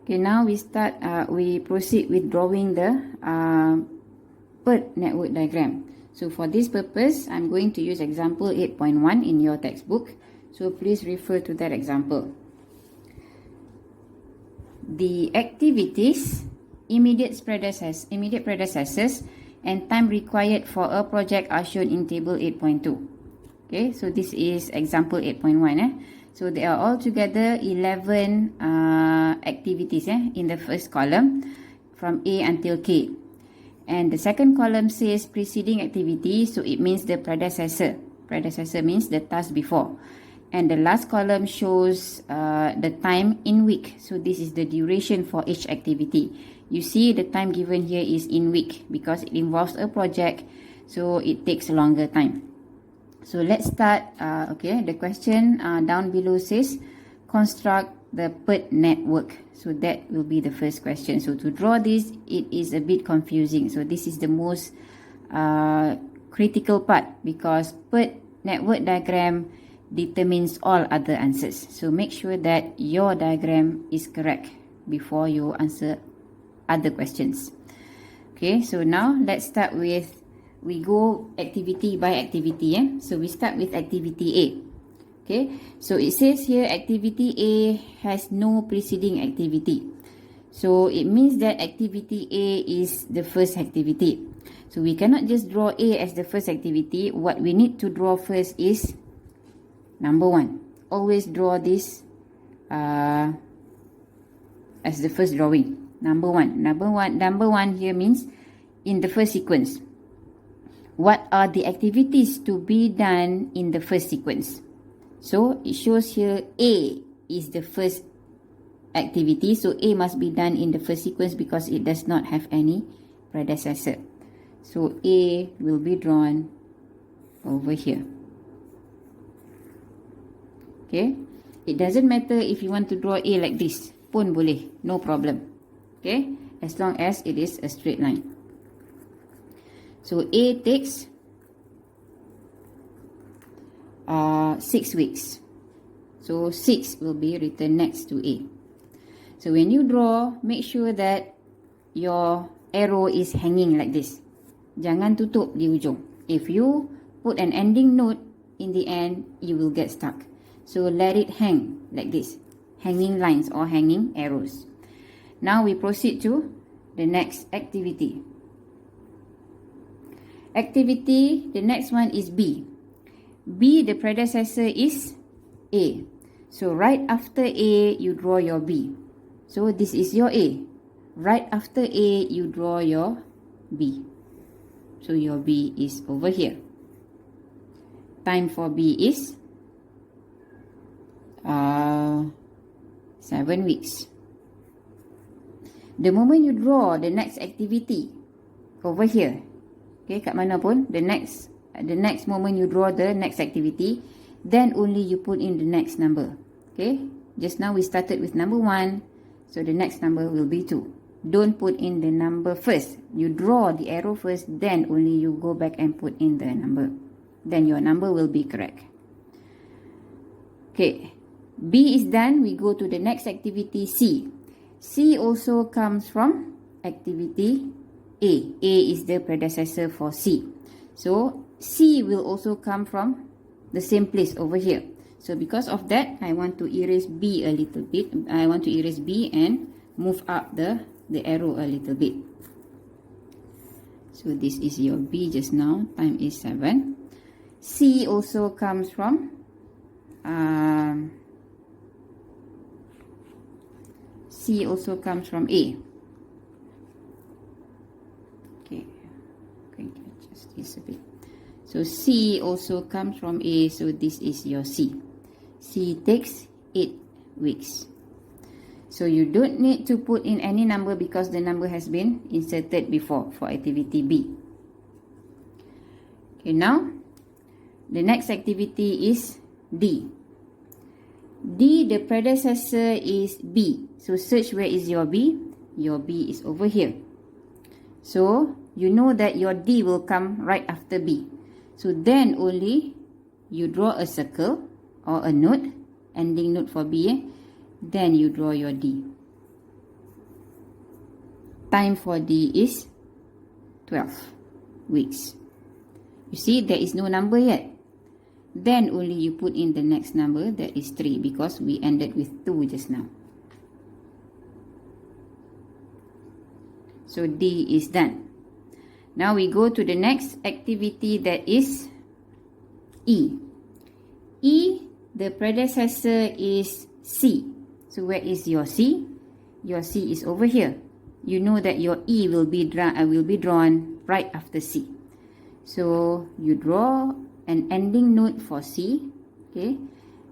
Okay, now we proceed with drawing the PERT network diagram. So for this purpose, I'm going to use example 8.1 in your textbook. So please refer to that example. The activities, immediate predecessors, and time required for a project are shown in table 8.2. Okay, so this is example 8.1. So there are altogether 11 activities in the first column from A until K. And the second column says preceding activity, so it means the predecessor. Predecessor means the task before. And the last column shows the time in week. So this is the duration for each activity. You see the time given here is in week because it involves a project, so it takes a longer time. So let's start. Okay, the question down below says construct the PERT network. So that will be the first question. So to draw this, it is a bit confusing. So this is the most critical part because PERT network diagram determines all other answers. So make sure that your diagram is correct before you answer other questions. Okay, so now let's start with, we go activity by activity. So we start with activity A. Okay, so it says here activity A has no preceding activity. So it means that activity A is the first activity. So we cannot just draw A as the first activity. What we need to draw first is number 1. Always draw this as the first drawing. Number one here means in the first sequence. What are the activities to be done in the first sequence? So it shows here A is the first activity. So A must be done in the first sequence because it does not have any predecessor. So A will be drawn over here. Okay, it doesn't matter if you want to draw A like this, pun boleh, no problem. Okay, as long as it is a straight line. So A takes 6 weeks. So 6 will be written next to A. So when you draw, make sure that your arrow is hanging like this. Jangan tutup di ujung. If you put an ending note in the end, you will get stuck. So let it hang like this, hanging lines or hanging arrows. Now we proceed to the next activity. The next one is B. B, the predecessor is A. So right after A, you draw your B. So this is your A. Right after A, you draw your B. So your B is over here. Time for B is 7 weeks. The moment you draw the next activity over here, okay, kat mana pun, the next moment you draw the next activity, then only you put in the next number. Okay, just now we started with number 1, so the next number will be 2. Don't put in the number first. You draw the arrow first, then only you go back and put in the number. Then your number will be correct. Okay, B is done. We go to the next activity, C. C also comes from activity A. A is the predecessor for C. So C will also come from the same place over here. So because of that, I want to erase B a little bit. I want to erase B and move up the arrow a little bit. So this is your B just now. Time is 7. C also comes from C also comes from A. Okay, going to adjust this a bit. So C also comes from A, so this is your C. C takes 8 weeks. So you don't need to put in any number because the number has been inserted before for activity B. Okay, now the next activity is D. D, the predecessor is B. So search where is your B. Your B is over here. So you know that your D will come right after B. So then only you draw a circle or a note, ending note for B. Then you draw your D. Time for D is 12 weeks. You see, there is no number yet. Then only you put in the next number, that is 3, because we ended with 2 just now. So D is done. Now we go to the next activity, that is E. E, the predecessor is C. So where is your C? Your C is over here. You know that your E will be drawn right after C. So you draw an ending note for C, okay?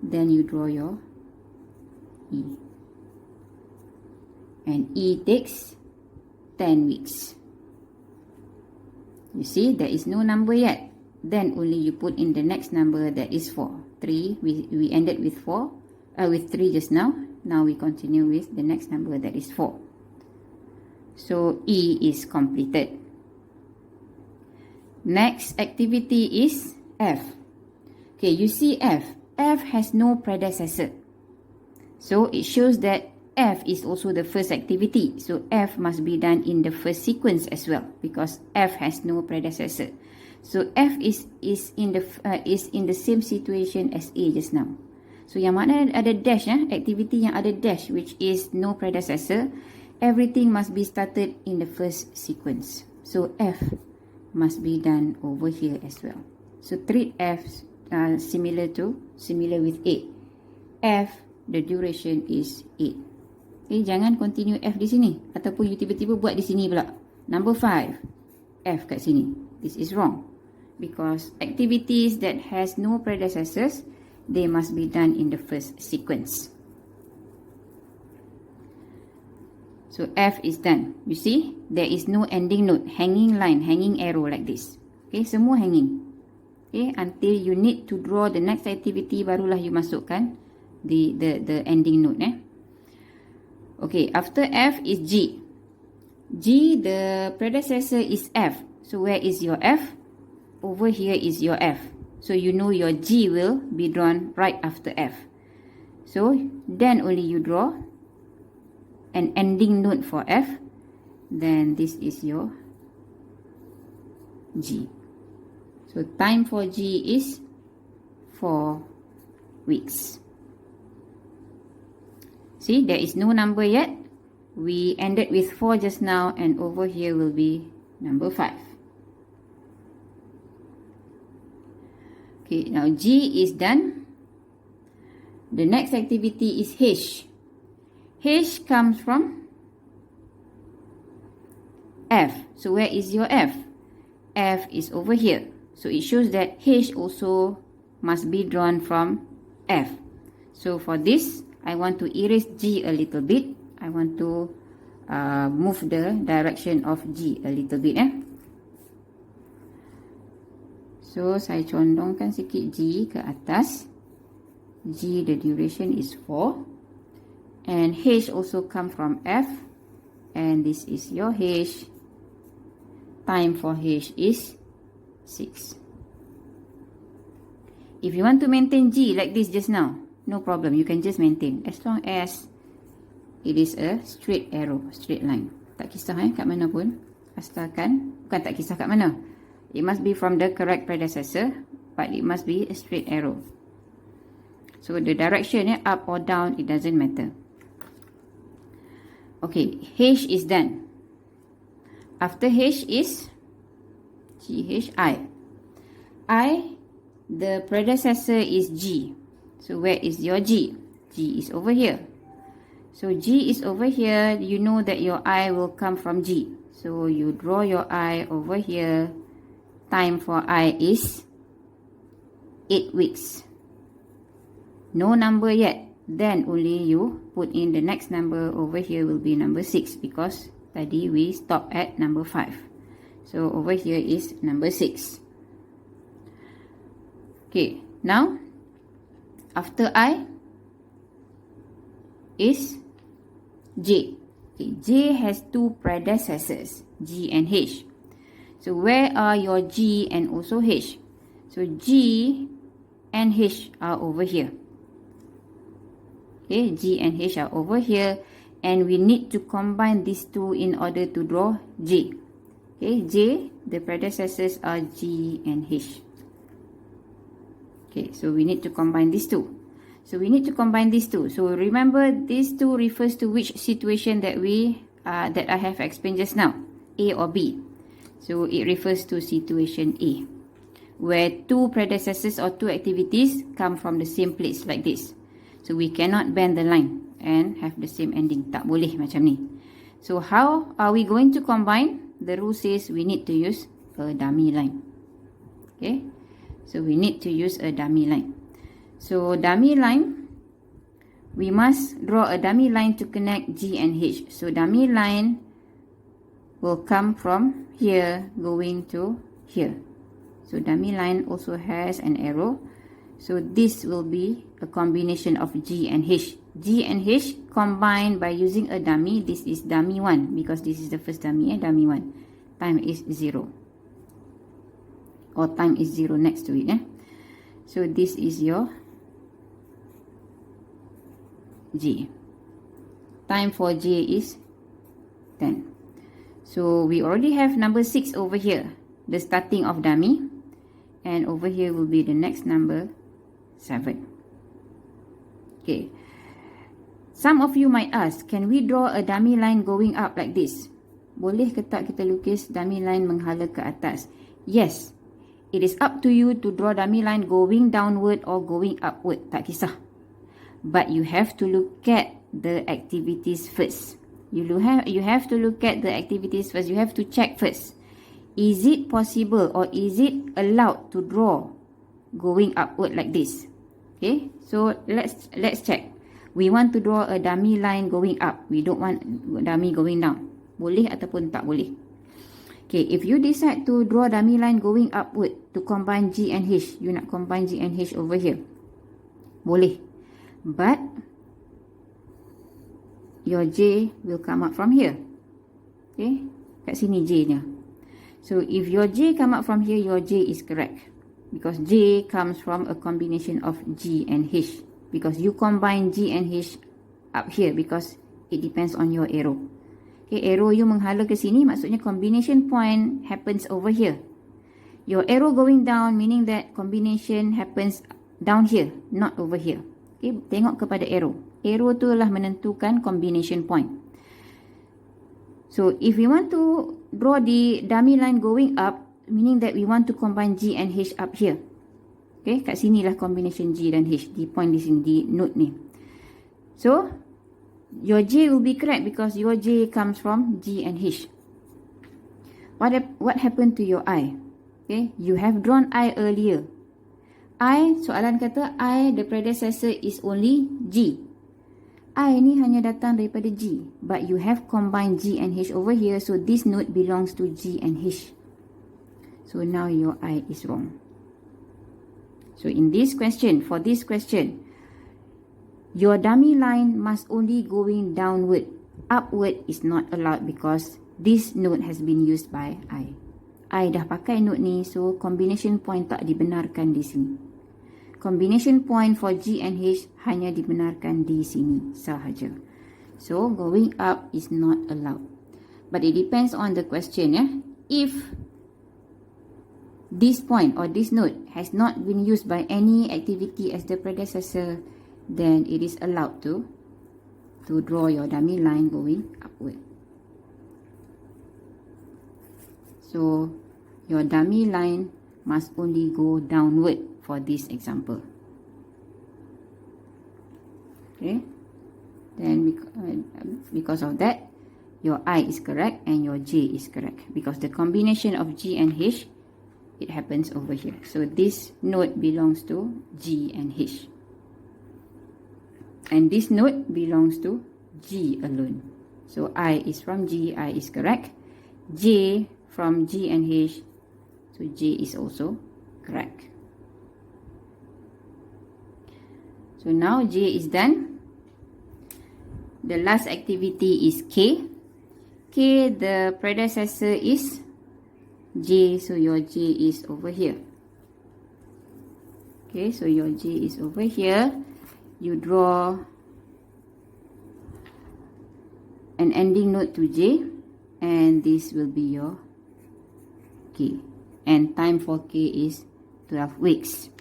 Then you draw your E. And E takes 10 weeks. You see, there is no number yet. Then only you put in the next number, that is 4. 3, we ended with 4, with 3 just now. Now we continue with the next number, that is 4. So E is completed. Next activity is F. Okay, you see F. F has no predecessor. So it shows that F is also the first activity. So F must be done in the first sequence as well, because F has no predecessor. So F is in the same situation as A just now. So yang mana ada dash, activity yang ada dash, which is no predecessor, everything must be started in the first sequence. So F must be done over here as well. So treat F similar with 8. F, the duration is 8. Okay, jangan continue F di sini, ataupun you tiba-tiba buat di sini pula. Number 5, F kat sini. This is wrong, because activities that has no predecessors, they must be done in the first sequence. So F is done. You see, there is no ending note, hanging line, hanging arrow like this. Okay, semua hanging. Okay, until you need to draw the next activity, barulah you masukkan the ending note. Okay, after F is G. G, the predecessor is F. So where is your F? Over here is your F. So you know your G will be drawn right after F. So then only you draw an ending note for F. Then this is your G. So time for G is 4 weeks. See, there is no number yet. We ended with 4 just now, and over here will be number 5. Okay, now G is done. The next activity is H. H comes from F. So where is your F? F is over here. So it shows that H also must be drawn from F. So for this, I want to erase G a little bit. I want to move the direction of G a little bit. So saya condongkan sikit G ke atas. G, the duration is 4. And H also come from F. And this is your H. Time for H is 6. If you want to maintain G like this just now, no problem, you can just maintain. As long as it is a straight arrow, straight line. Tak kisah kat mana pun. Asalkan, bukan tak kisah kat mana. It must be from the correct predecessor, but it must be a straight arrow. So the direction, up or down, it doesn't matter. Okay, H is done. After H is G, H, I. I, the predecessor is G. So where is your G? G is over here. So G is over here. You know that your I will come from G. So you draw your I over here. Time for I is 8 weeks. No number yet. Then only you put in the next number. Over here will be number 6, because tadi we stopped at number 5. So over here is number 6. Okay, now after I is J. Okay, J has 2 predecessors, G and H. So where are your G and also H? So G and H are over here. Okay, G and H are over here. and we need to combine these two in order to draw J. Okay, J, the predecessors are G and H. Okay, so we need to combine these two. So we need to combine these two. So remember, these two refers to which situation that I have explained just now, A or B. So it refers to situation A, where two predecessors or two activities come from the same place like this. So we cannot bend the line and have the same ending. Tak boleh macam ni. So how are we going to combine? The rule says we need to use a dummy line. Okay, so we need to use a dummy line. So dummy line, we must draw a dummy line to connect G and H. So dummy line will come from here going to here. So dummy line also has an arrow. So this will be a combination of G and H. G and H combined by using a dummy. This is dummy 1 because this is the first dummy, dummy 1. Time is 0. Or time is 0 next to it. So this is your J. Time for J is 10. So we already have number 6 over here, the starting of dummy. And over here will be the next number 7. Okay. Some of you might ask, can we draw a dummy line going up like this? Boleh ke tak kita lukis dummy line menghala ke atas? Yes. It is up to you to draw dummy line going downward or going upward. Tak kisah. But you have to look at the activities first. You have to look at the activities first. You have to check first. Is it possible or is it allowed to draw going upward like this? Okay, so let's check. We want to draw a dummy line going up. We don't want dummy going down. Boleh ataupun tak boleh? Okay, if you decide to draw dummy line going upward to combine G and H, you nak combine G and H over here. Boleh. But your J will come up from here. Okay, kat sini J nya. So if your J come up from here, your J is correct. Because J comes from a combination of G and H. Because you combine G and H up here because it depends on your arrow. Okay, arrow you menghala ke sini, maksudnya combination point happens over here. Your arrow going down, meaning that combination happens down here, not over here. Okay, tengok kepada arrow. Arrow tu lah menentukan combination point. So if we want to draw the dummy line going up, meaning that we want to combine G and H up here. Okay, kat sini lah combination G dan H, di point di sini, di node ni. So your J will be correct because your J comes from G and H. What happened to your I? Okay, you have drawn I earlier. I, soalan kata I, the predecessor is only G. I ni hanya datang daripada G, but you have combined G and H over here, so this node belongs to G and H. So now your I is wrong. So in this question, for this question, your dummy line must only going downward. Upward is not allowed because this node has been used by I. I dah pakai node ni, so combination point tak dibenarkan di sini. Combination point for G and H hanya dibenarkan di sini sahaja. So going up is not allowed. But it depends on the question. If this point or this node has not been used by any activity as the predecessor, then it is allowed to draw your dummy line going upward. So your dummy line must only go downward for this example. Okay, then because of that, your I is correct and your J is correct because the combination of G and H, it happens over here. So this node belongs to G and H. And this node belongs to G alone. So I is from G, I is correct. J from G and H, so J is also correct. So now J is done. The last activity is K. K, the predecessor is J, so your J is over here. Okay, so your J is over here. You draw an ending node to j, and this will be your k, and time for k is 12 weeks.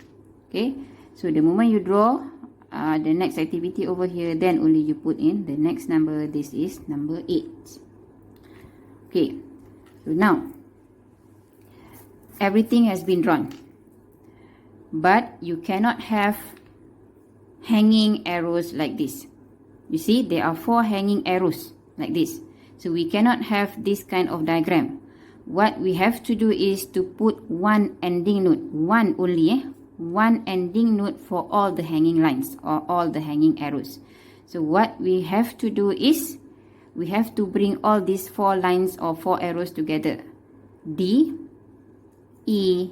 Okay, so the moment you draw the next activity over here, then only you put in the next number. This is number 8. Okay, so now everything has been drawn, but you cannot have hanging arrows like this. You see, there are 4 hanging arrows like this, so we cannot have this kind of diagram. What we have to do is to put one ending node, one only, one ending node for all the hanging lines or all the hanging arrows. So what we have to do is we have to bring all these 4 lines or 4 arrows together. D, E,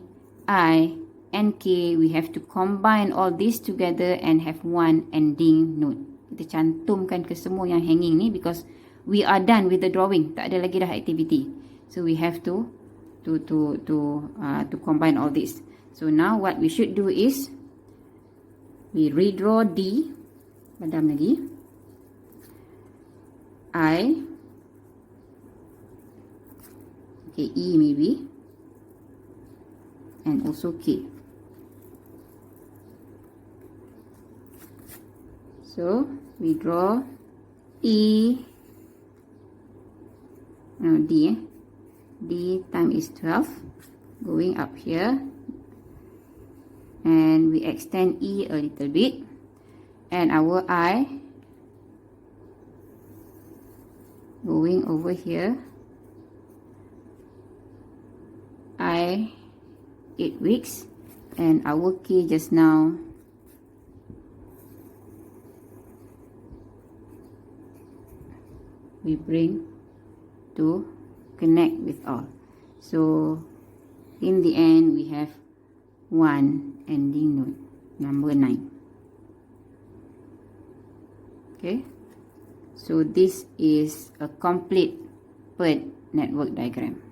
I, and K, we have to combine all these together and have one ending node. Kita cantumkan ke semua yang hanging ni because we are done with the drawing. Tak ada lagi dah activity. So we have to combine all this. So now what we should do is we redraw D, padam lagi, I, okay, E maybe, and also K. So we draw E, no, D, D time is 12, going up here, and we extend E a little bit, and our I going over here, I 8 weeks, and our K just now we bring to connect with all. So in the end we have one ending node, number 9. Okay, so this is a complete PERT network diagram.